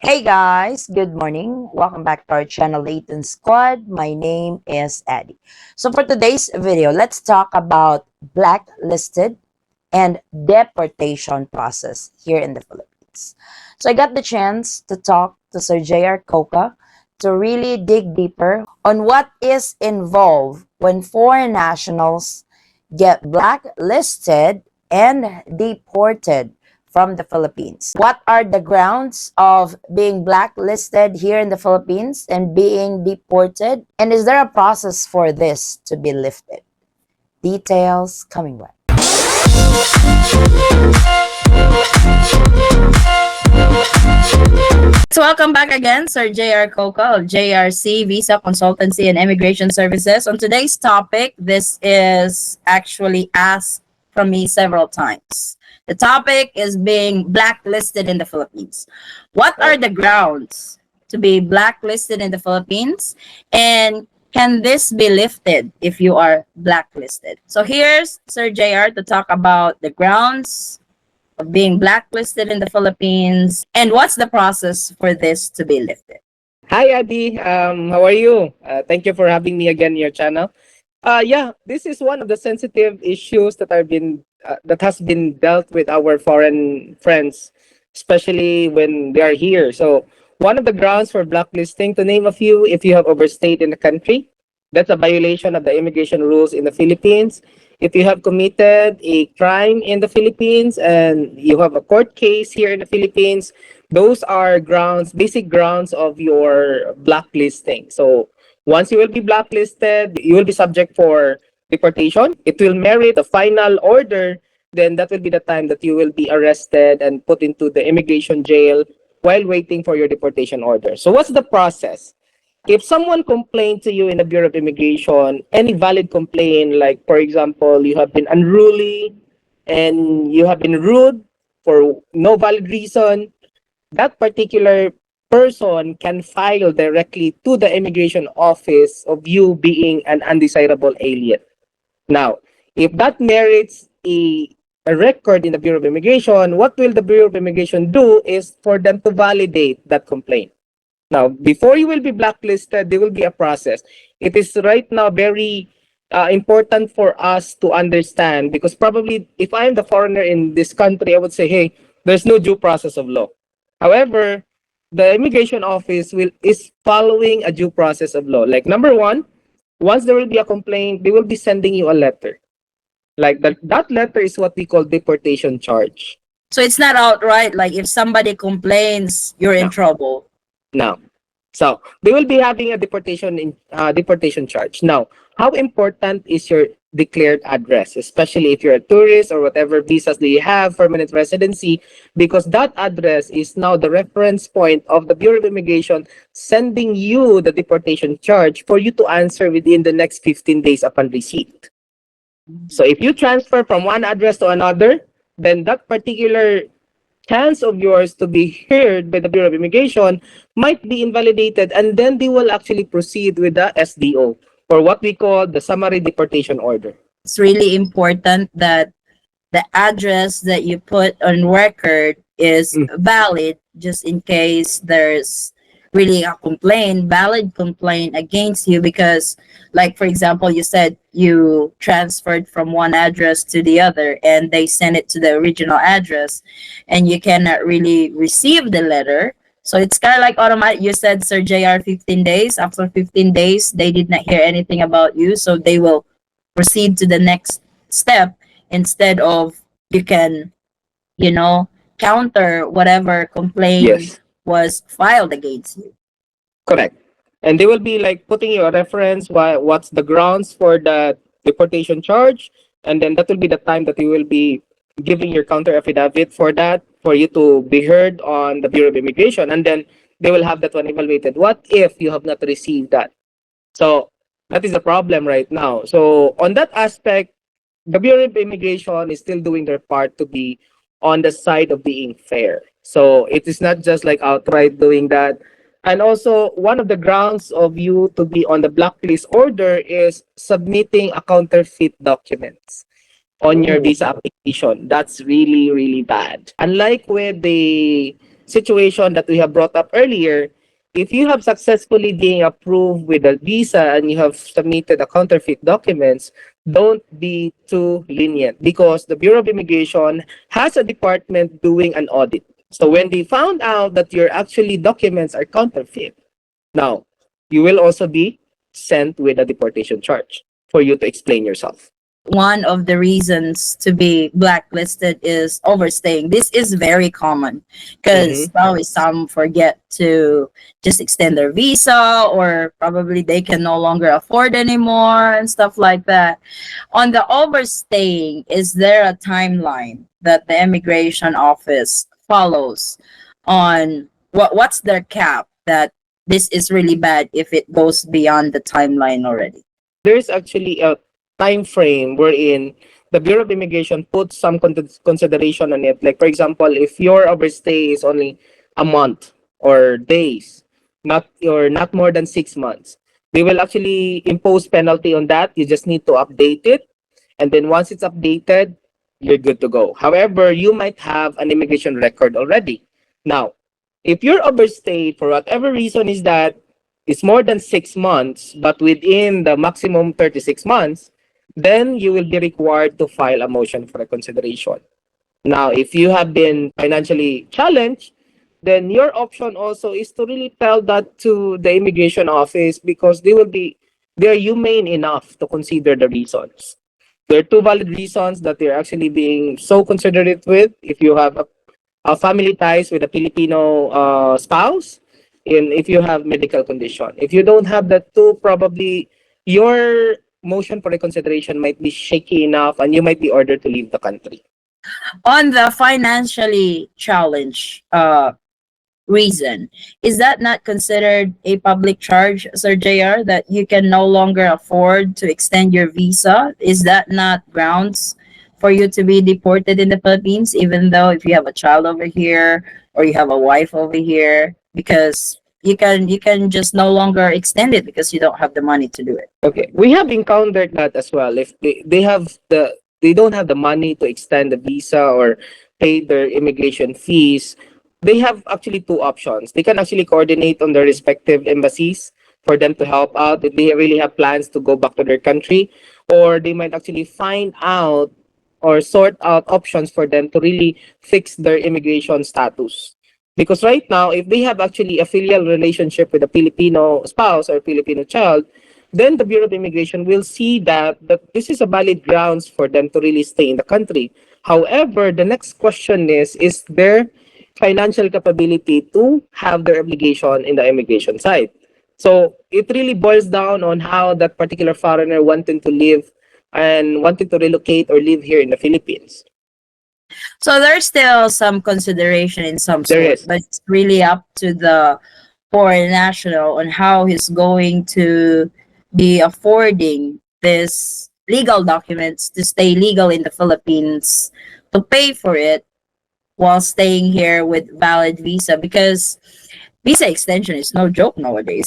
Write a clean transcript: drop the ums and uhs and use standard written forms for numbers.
Hey guys, good morning. Welcome back to our channel, Eaton Squad. My name is Eddie. So for today's video, let's talk about blacklisted and deportation process here in the Philippines. So I got the chance to talk to Sir JR Coca to really dig deeper on what is involved when foreign nationals get blacklisted and deported from the Philippines. What are the grounds of being blacklisted here in the Philippines and being deported? And is there a process for this to be lifted? Details coming right. So welcome back again, Sir JR Coca of JRC Visa Consultancy and Immigration Services. On today's topic, this is actually asked from me several times. The topic is being blacklisted in the Philippines. What are the grounds to be blacklisted in the Philippines? And can this be lifted if you are blacklisted? So here's Sir JR to talk about the grounds of being blacklisted in the Philippines and what's the process for this to be lifted. Hi, Adi. How are you? Thank you for having me again in your channel. Yeah, this is one of the sensitive issues that has been dealt with our foreign friends, especially when they are here. So, one of the grounds for blacklisting, to name a few, if you have overstayed in the country, that's a violation of the immigration rules in the Philippines. If you have committed a crime in the Philippines and you have a court case here in the Philippines, those are grounds, basic grounds of your blacklisting. So once you will be blacklisted, you will be subject for deportation. It will merit the final order. Then that will be the time that you will be arrested and put into the immigration jail while waiting for your deportation order. So what's the process? If someone complained to you in the Bureau of Immigration, any valid complaint, like for example, you have been unruly and you have been rude for no valid reason, that particular person can file directly to the immigration office of you being an undesirable alien. Now, if that merits a record in the Bureau of Immigration, what will the Bureau of Immigration do is for them to validate that complaint. Now, before you will be blacklisted, there will be a process. It is right now very important for us to understand because probably if I am the foreigner in this country, I would say, hey, there's no due process of law. However, the immigration office is following a due process of law. Like number one, once there will be a complaint, they will be sending you a letter. Like that letter is what we call deportation charge. So it's not outright like if somebody complains, you're in No. trouble. Now, so they will be having a deportation charge. Now, how important is your declared address, especially if you're a tourist or whatever visas that you have, permanent residency, because that address is now the reference point of the Bureau of Immigration sending you the deportation charge for you to answer within the next 15 days upon receipt. So if you transfer from one address to another, then that particular chance of yours to be heard by the Bureau of Immigration might be invalidated, and then they will actually proceed with the SDO, or what we call the summary deportation order. It's really important that the address that you put on record is valid just in case there's really a valid complaint against you because like for example you said you transferred from one address to the other and they sent it to the original address and you cannot really receive the letter, so it's kind of like automatic. You said Sir JR 15 days, after 15 days they did not hear anything about you, so they will proceed to the next step instead of you can, you know, counter whatever complaint Yes, was filed against you. correct. And they will be like putting you a reference, what's the grounds for the deportation charge, and then that will be the time that you will be giving your counter affidavit for that, for you to be heard on the Bureau of Immigration, and then they will have that one evaluated. What if you have not received that? So that is the problem right now. So on that aspect, the Bureau of Immigration is still doing their part to be on the side of being fair. So it is not just like outright doing that. And also, one of the grounds of you to be on the blacklist order is submitting a counterfeit documents on your visa application. That's really, really bad. Unlike with the situation that we have brought up earlier, if you have successfully been approved with a visa and you have submitted a counterfeit documents, don't be too lenient because the Bureau of Immigration has a department doing an audit. So when they found out that your actually documents are counterfeit, now you will also be sent with a deportation charge for you to explain yourself. One of the reasons to be blacklisted is overstaying. This is very common because Mm-hmm. probably some forget to just extend their visa, or probably they can no longer afford anymore and stuff like that. On the overstaying, is there a timeline that the immigration office follows on what's their cap that this is really bad if it goes beyond the timeline already? There's actually a time frame wherein the Bureau of Immigration puts some consideration on it. Like, for example, if your overstay is only a month or days, not more than 6 months, they will actually impose penalty on that. You just need to update it, and then once it's updated, you're good to go. However, you might have an immigration record already. Now, if you're overstayed for whatever reason is that it's more than 6 months, but within the maximum 36 months, then you will be required to file a motion for reconsideration. Now, if you have been financially challenged, then your option also is to really tell that to the immigration office because they are humane enough to consider the reasons. There are two valid reasons that they're actually being so considerate with. If you have family ties with a Filipino spouse, and if you have medical condition. If you don't have that two, probably your motion for reconsideration might be shaky enough and you might be ordered to leave the country. On the financially challenged reason, is that not considered a public charge, Sir JR, that you can no longer afford to extend your visa? Is that not grounds for you to be deported in the Philippines, even though if you have a child over here or you have a wife over here, because you can just no longer extend it because you don't have the money to do it. Okay, we have encountered that as well. If they don't have the money to extend the visa or pay their immigration fees, they have actually two options. They can actually coordinate on their respective embassies for them to help out if they really have plans to go back to their country, or they might actually find out or sort out options for them to really fix their immigration status. Because right now, if they have actually a filial relationship with a Filipino spouse or Filipino child, then the Bureau of Immigration will see that this is a valid grounds for them to really stay in the country. However, the next question is their financial capability to have their obligation in the immigration side. So it really boils down on how that particular foreigner wanting to live and wanting to relocate or live here in the Philippines. So there's still some consideration in some There sort, is. but it's really up to the foreign national on how he's going to be affording this legal documents to stay legal in the Philippines, to pay for it while staying here with valid visa, because visa extension is no joke nowadays.